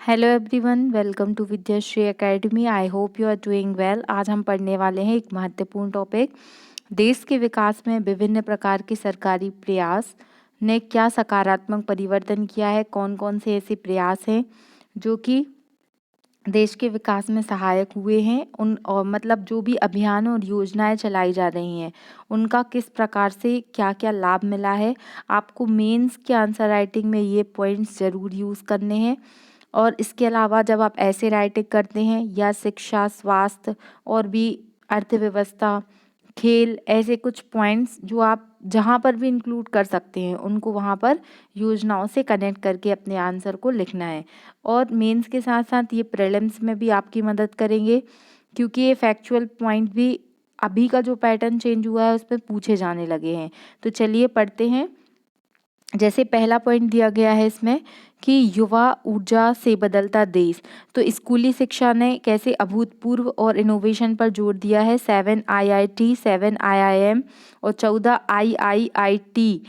Hello everyone, welcome to Vidyashree academy. I hope you are doing well. आज हम पढ़ने वाले हैं एक महत्वपूर्ण टॉपिक, देश के विकास में विभिन्न प्रकार के सरकारी प्रयास ने क्या सकारात्मक परिवर्तन किया है। कौन कौन से ऐसे प्रयास हैं जो कि देश के विकास में सहायक हुए हैं, उन और मतलब जो भी अभियान और योजनाएं चलाई जा रही हैं उनका किस प्रकार से क्या क्या लाभ मिला है। आपको मेंस के आंसर राइटिंग में ये पॉइंट्स ज़रूर यूज़ करने हैं। और इसके अलावा जब आप ऐसे राइटिंग करते हैं या शिक्षा, स्वास्थ्य और भी अर्थव्यवस्था, खेल, ऐसे कुछ पॉइंट्स जो आप जहाँ पर भी इंक्लूड कर सकते हैं उनको वहाँ पर योजनाओं से कनेक्ट करके अपने आंसर को लिखना है। और मेंस के साथ साथ ये प्रीलिम्स में भी आपकी मदद करेंगे, क्योंकि ये फैक्चुअल पॉइंट भी अभी का जो पैटर्न चेंज हुआ है उसमें पूछे जाने लगे हैं। तो चलिए पढ़ते हैं। जैसे पहला पॉइंट दिया गया है इसमें कि युवा ऊर्जा से बदलता देश। तो स्कूली शिक्षा ने कैसे अभूतपूर्व और इनोवेशन पर जोर दिया है। 7 IIT, 7 IIM और 14 IIIT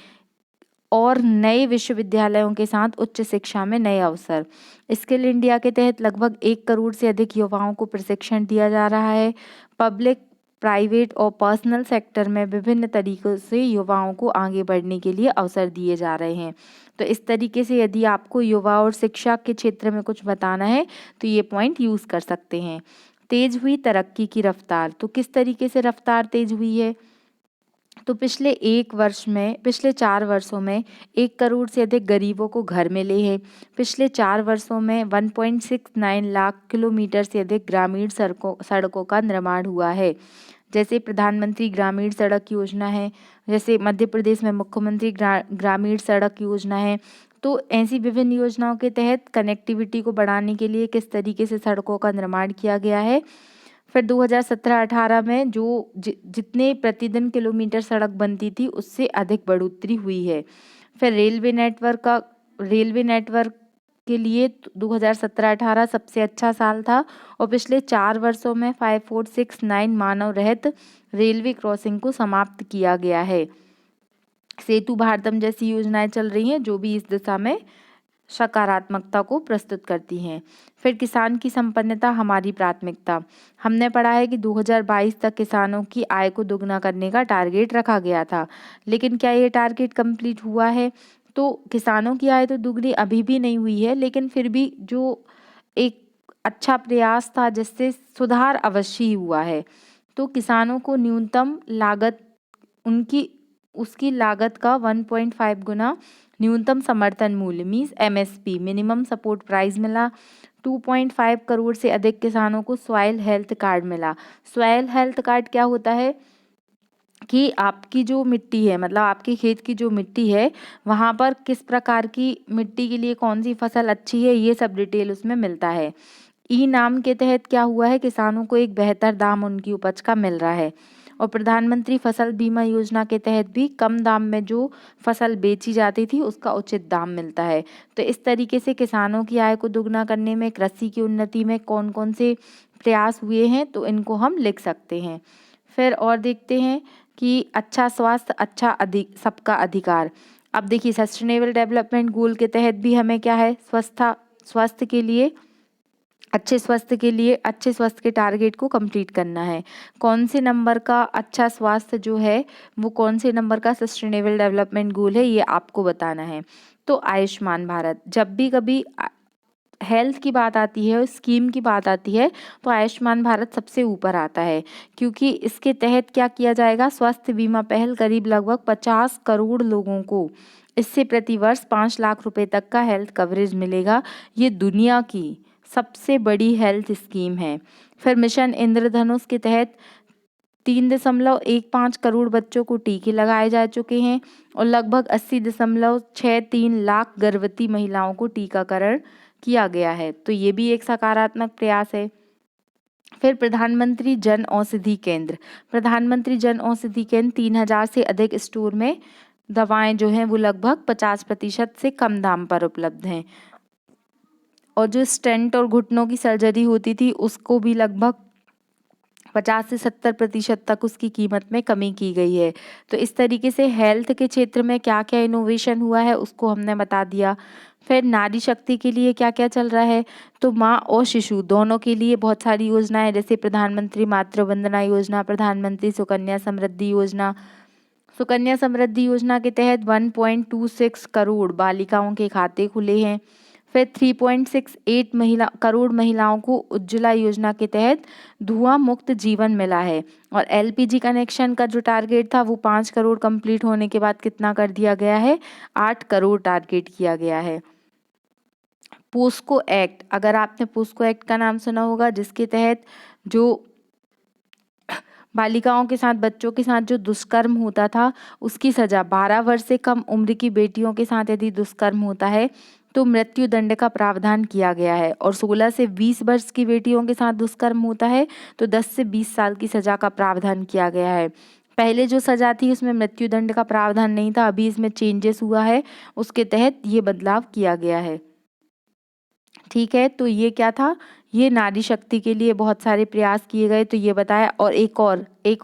और नए विश्वविद्यालयों के साथ उच्च शिक्षा में नए अवसर। स्किल इंडिया के तहत लगभग 1 करोड़ से अधिक युवाओं को प्रशिक्षण दिया जा रहा है। पब्लिक, प्राइवेट और पर्सनल सेक्टर में विभिन्न तरीकों से युवाओं को आगे बढ़ने के लिए अवसर दिए जा रहे हैं। तो इस तरीके से यदि आपको युवा और शिक्षा के क्षेत्र में कुछ बताना है तो ये पॉइंट यूज़ कर सकते हैं। तेज हुई तरक्की की रफ्तार। तो किस तरीके से रफ्तार तेज हुई है। तो पिछले 4 वर्षों में 1 करोड़ से अधिक गरीबों को घर मिले हैं। पिछले 4 वर्षों में 1.69 लाख किलोमीटर से अधिक ग्रामीण सड़कों का निर्माण हुआ है। जैसे प्रधानमंत्री ग्रामीण सड़क योजना है, जैसे मध्य प्रदेश में मुख्यमंत्री ग्रामीण सड़क योजना है। तो ऐसी विभिन्न योजनाओं के तहत कनेक्टिविटी को बढ़ाने के लिए किस तरीके से सड़कों का निर्माण किया गया है। फिर 2017-18 में जितने प्रतिदिन किलोमीटर सड़क बनती थी उससे अधिक बढ़ोतरी हुई है। फिर रेलवे नेटवर्क के लिए 2017-18 सबसे अच्छा साल था और पिछले 4 वर्षों में 5469 मानव रहित रेलवे क्रॉसिंग को समाप्त किया गया है। सेतु भारतम जैसी योजनाएं चल रही हैं जो भी इस दिशा में सकारात्मकता को प्रस्तुत करती हैं। फिर किसान की संपन्नता हमारी प्राथमिकता। हमने पढ़ा है कि 2022 तक किसानों की आय को दुगना करने का टारगेट रखा गया था, लेकिन क्या ये टारगेट कंप्लीट हुआ है। तो किसानों की आय तो दुगनी अभी भी नहीं हुई है, लेकिन फिर भी जो एक अच्छा प्रयास था जिससे सुधार अवश्य ही हुआ है। तो किसानों को न्यूनतम लागत उनकी उसकी लागत का 1.5 गुना न्यूनतम समर्थन मूल्य means MSP minimum support price मिला। 2.5 करोड़ से अधिक किसानों को सॉइल हेल्थ कार्ड मिला। सॉइल हेल्थ कार्ड क्या होता है कि आपकी जो मिट्टी है, मतलब आपके खेत की जो मिट्टी है वहाँ पर किस प्रकार की मिट्टी के लिए कौन सी फसल अच्छी है, ये सब डिटेल उसमें मिलता है। ई नाम के तहत क्या हुआ है, किसानों को एक बेहतर दाम उनकी उपज का मिल रहा है। और प्रधानमंत्री फसल बीमा योजना के तहत भी कम दाम में जो फसल बेची जाती थी उसका उचित दाम मिलता है। तो इस तरीके से किसानों की आय को दुगना करने में, कृषि की उन्नति में कौन कौन से प्रयास हुए हैं तो इनको हम लिख सकते हैं। फिर और देखते हैं कि अच्छा स्वास्थ्य, सबका अधिकार। अब देखिए सस्टेनेबल डेवलपमेंट गोल के तहत भी हमें क्या है, स्वास्थ्य के लिए अच्छे स्वास्थ्य के टारगेट को कंप्लीट करना है। कौन से नंबर का अच्छा स्वास्थ्य जो है वो कौन से नंबर का सस्टेनेबल डेवलपमेंट गोल है, ये आपको बताना है। तो आयुष्मान भारत, जब भी कभी हेल्थ की बात आती है, स्कीम की बात आती है तो आयुष्मान भारत सबसे ऊपर आता है, क्योंकि इसके तहत क्या किया जाएगा, स्वास्थ्य बीमा पहल करीब लगभग 50 करोड़ लोगों को इससे प्रति वर्ष 5 लाख रुपए तक का हेल्थ कवरेज मिलेगा। ये दुनिया की सबसे बड़ी हेल्थ स्कीम है। फिर मिशन इंद्रधनुष के तहत 3.15 करोड़ बच्चों को टीके लगाए जा चुके हैं और लगभग 80.63 लाख गर्भवती महिलाओं को टीकाकरण किया गया है। तो ये भी एक सकारात्मक प्रयास है। फिर प्रधानमंत्री जन औषधि केंद्र। 3000 से अधिक स्टोर में दवाएं जो हैं वो लगभग 50% से कम दाम पर उपलब्ध हैं। और जो स्टेंट और घुटनों की सर्जरी होती थी उसको भी लगभग 50 से 70% तक उसकी कीमत में कमी की गई है। तो इस तरीके से हेल्थ के क्षेत्र में क्या क्या इनोवेशन हुआ है उसको हमने बता दिया। फिर नारी शक्ति के लिए क्या क्या चल रहा है, तो माँ और शिशु दोनों के लिए बहुत सारी योजनाएं, जैसे प्रधानमंत्री मातृ वंदना योजना, प्रधानमंत्री सुकन्या समृद्धि योजना। सुकन्या समृद्धि योजना के तहत 1.26 करोड़ बालिकाओं के खाते खुले हैं। फिर 3.68 करोड़ महिलाओं को उज्ज्वला योजना के तहत धुआं मुक्त जीवन मिला है। और एलपीजी कनेक्शन का जो टारगेट था वो 5 करोड़ कंप्लीट होने के बाद कितना कर दिया गया है, 8 करोड़ टारगेट किया गया है। पोस्को एक्ट, अगर आपने पोस्को एक्ट का नाम सुना होगा, जिसके तहत जो बालिकाओं के साथ, बच्चों के साथ जो दुष्कर्म होता था उसकी सजा 12 वर्ष से कम उम्र की बेटियों के साथ यदि दुष्कर्म होता है तो मृत्यु दंड का प्रावधान किया गया है। और 16 से 20 वर्ष की बेटियों के साथ दुष्कर्म होता है तो 10 से 20 साल की सजा का प्रावधान किया गया है। पहले जो सजा थी उसमें मृत्यु दंड का प्रावधान नहीं था, अभी इसमें चेंजेस हुआ है, उसके तहत ये बदलाव किया गया है। ठीक है, तो ये क्या था, ये नारी शक्ति के लिए बहुत सारे प्रयास किए गए, तो ये बताया। और एक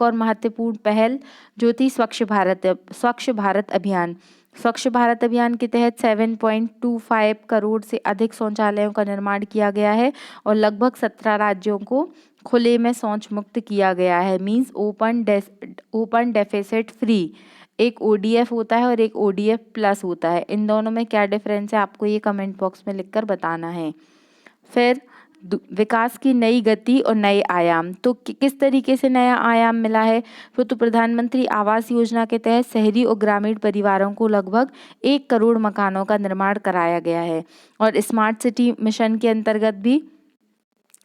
और महत्वपूर्ण पहल जो थी स्वच्छ भारत अभियान। स्वच्छ भारत अभियान के तहत 7.25 करोड़ से अधिक शौचालयों का निर्माण किया गया है और लगभग 17 राज्यों को खुले में शौच मुक्त किया गया है। Means open deficit free. एक ओडीएफ होता है और एक ओडीएफ प्लस होता है, इन दोनों में क्या डिफरेंस है आपको ये कमेंट बॉक्स में लिखकर बताना है। फिर विकास की नई गति और नए आयाम, तो किस तरीके से नया आयाम मिला है, तो प्रधानमंत्री आवास योजना के तहत शहरी और ग्रामीण परिवारों को लगभग 1 करोड़ मकानों का निर्माण कराया गया है। और स्मार्ट सिटी मिशन के अंतर्गत भी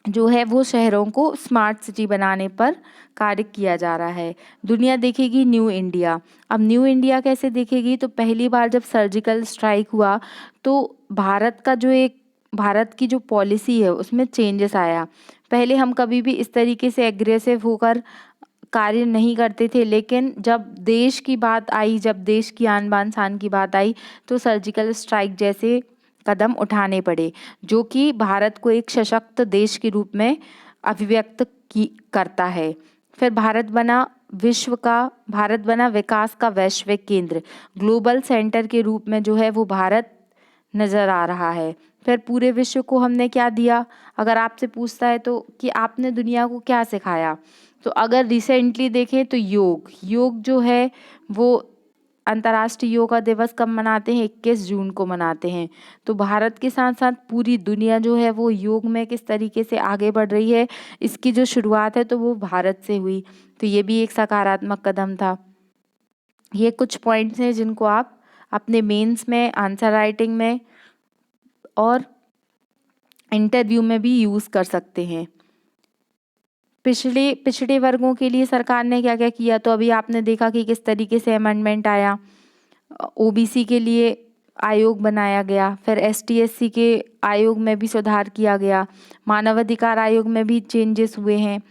जो है वो शहरों को स्मार्ट सिटी बनाने पर कार्य किया जा रहा है। दुनिया देखेगी न्यू इंडिया। अब न्यू इंडिया कैसे देखेगी, तो पहली बार जब सर्जिकल स्ट्राइक हुआ तो भारत की जो पॉलिसी है उसमें चेंजेस आया। पहले हम कभी भी इस तरीके से एग्रेसिव होकर कार्य नहीं करते थे, लेकिन जब देश की बात आई, जब देश की आन बान शान की बात आई तो सर्जिकल स्ट्राइक जैसे कदम उठाने पड़े, जो कि भारत को एक सशक्त देश के रूप में अभिव्यक्त करता है। फिर भारत बना विकास का वैश्विक केंद्र, ग्लोबल सेंटर के रूप में जो है वो भारत नज़र आ रहा है। फिर पूरे विश्व को हमने क्या दिया, अगर आपसे पूछता है तो कि आपने दुनिया को क्या सिखाया, तो अगर रिसेंटली देखें तो योग जो है वो अंतर्राष्ट्रीय योगा दिवस कब मनाते हैं, 21 जून को मनाते हैं। तो भारत के साथ साथ पूरी दुनिया जो है वो योग में किस तरीके से आगे बढ़ रही है, इसकी जो शुरुआत है तो वो भारत से हुई, तो ये भी एक सकारात्मक कदम था। ये कुछ पॉइंट्स हैं जिनको आप अपने मेंस में, आंसर राइटिंग में और इंटरव्यू में भी यूज़ कर सकते हैं। पिछड़े वर्गों के लिए सरकार ने क्या क्या किया, तो अभी आपने देखा कि किस तरीके से अमेंडमेंट आया। ओबीसी के लिए आयोग बनाया गया, फिर एसटी/एससी के आयोग में भी सुधार किया गया, मानवाधिकार आयोग में भी चेंजेस हुए हैं।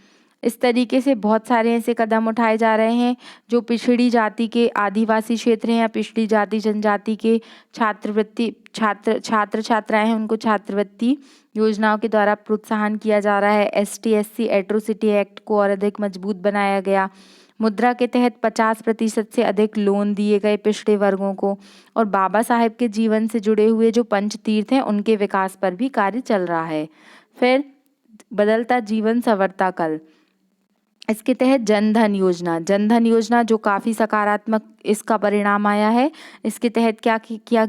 इस तरीके से बहुत सारे ऐसे कदम उठाए जा रहे हैं जो पिछड़ी जाति के आदिवासी क्षेत्र हैं या पिछड़ी जाति जनजाति के छात्र छात्राएं हैं, उनको छात्रवृत्ति योजनाओं के द्वारा प्रोत्साहन किया जा रहा है। एसटी/एससी एट्रोसिटी एक्ट को और अधिक मजबूत बनाया गया। मुद्रा के तहत 50% से अधिक लोन दिए गए पिछड़े वर्गों को। और बाबा साहेब के जीवन से जुड़े हुए जो पंचतीर्थ हैं उनके विकास पर भी कार्य चल रहा है। फिर बदलता जीवन संवरता कल, इसके तहत जनधन योजना जो काफ़ी सकारात्मक इसका परिणाम आया है। इसके तहत क्या किया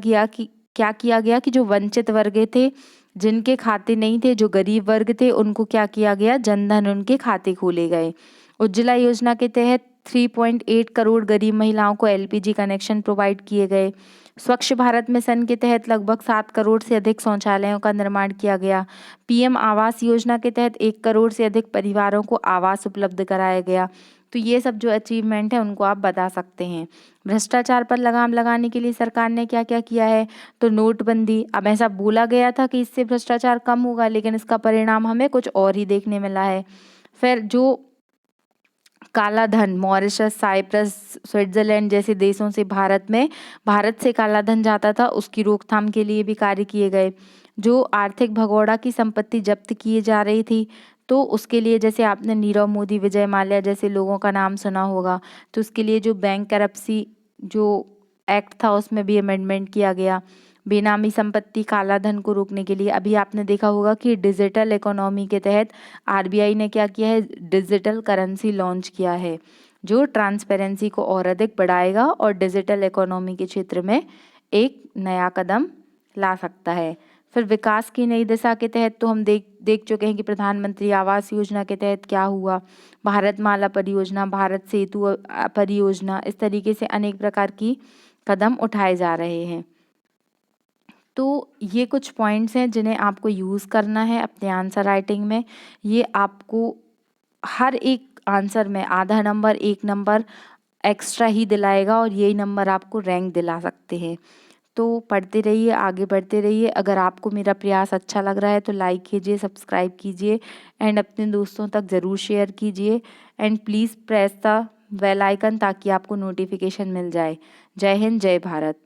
गया कि जो वंचित वर्ग थे, जिनके खाते नहीं थे, जो गरीब वर्ग थे, उनको क्या किया गया, जनधन उनके खाते खोले गए। उज्ज्वला योजना के तहत 3.8 करोड़ गरीब महिलाओं को एलपीजी कनेक्शन प्रोवाइड किए गए। स्वच्छ भारत मिशन के तहत लगभग 7 करोड़ से अधिक शौचालयों का निर्माण किया गया। पीएम आवास योजना के तहत 1 करोड़ से अधिक परिवारों को आवास उपलब्ध कराया गया। तो ये सब जो अचीवमेंट है उनको आप बता सकते हैं। भ्रष्टाचार पर लगाम लगाने के लिए सरकार ने क्या क्या किया है, तो नोटबंदी। अब ऐसा बोला गया था कि इससे भ्रष्टाचार कम होगा, लेकिन इसका परिणाम हमें कुछ और ही देखने मिला है। फिर जो काला धन, मॉरिशस, साइप्रस, स्विट्जरलैंड जैसे देशों से भारत से काला धन जाता था, उसकी रोकथाम के लिए भी कार्य किए गए। जो आर्थिक भगोड़ा की संपत्ति जब्त किए जा रही थी, तो उसके लिए जैसे आपने नीरव मोदी, विजय माल्या जैसे लोगों का नाम सुना होगा, तो उसके लिए जो बैंक करप्सी जो एक्ट था उसमें भी अमेंडमेंट किया गया। बेनामी संपत्ति, काला धन को रोकने के लिए अभी आपने देखा होगा कि डिजिटल इकोनॉमी के तहत आरबीआई ने क्या किया है, डिजिटल करेंसी लॉन्च किया है, जो ट्रांसपेरेंसी को और अधिक बढ़ाएगा और डिजिटल इकोनॉमी के क्षेत्र में एक नया कदम ला सकता है। फिर विकास की नई दिशा के तहत तो हम देख चुके हैं कि प्रधानमंत्री आवास योजना के तहत क्या हुआ, भारतमाला परियोजना, भारत सेतु परियोजना, इस तरीके से अनेक प्रकार की कदम उठाए जा रहे हैं। तो ये कुछ पॉइंट्स हैं जिन्हें आपको यूज़ करना है अपने आंसर राइटिंग में। ये आपको हर एक आंसर में आधा नंबर, 1 नंबर एक्स्ट्रा ही दिलाएगा और यही नंबर आपको रैंक दिला सकते हैं। तो पढ़ते रहिए, आगे बढ़ते रहिए। अगर आपको मेरा प्रयास अच्छा लग रहा है तो लाइक कीजिए, सब्सक्राइब कीजिए एंड अपने दोस्तों तक ज़रूर शेयर कीजिए and please press the bell icon ताकि आपको नोटिफिकेशन मिल जाए। जय हिंद, जय भारत।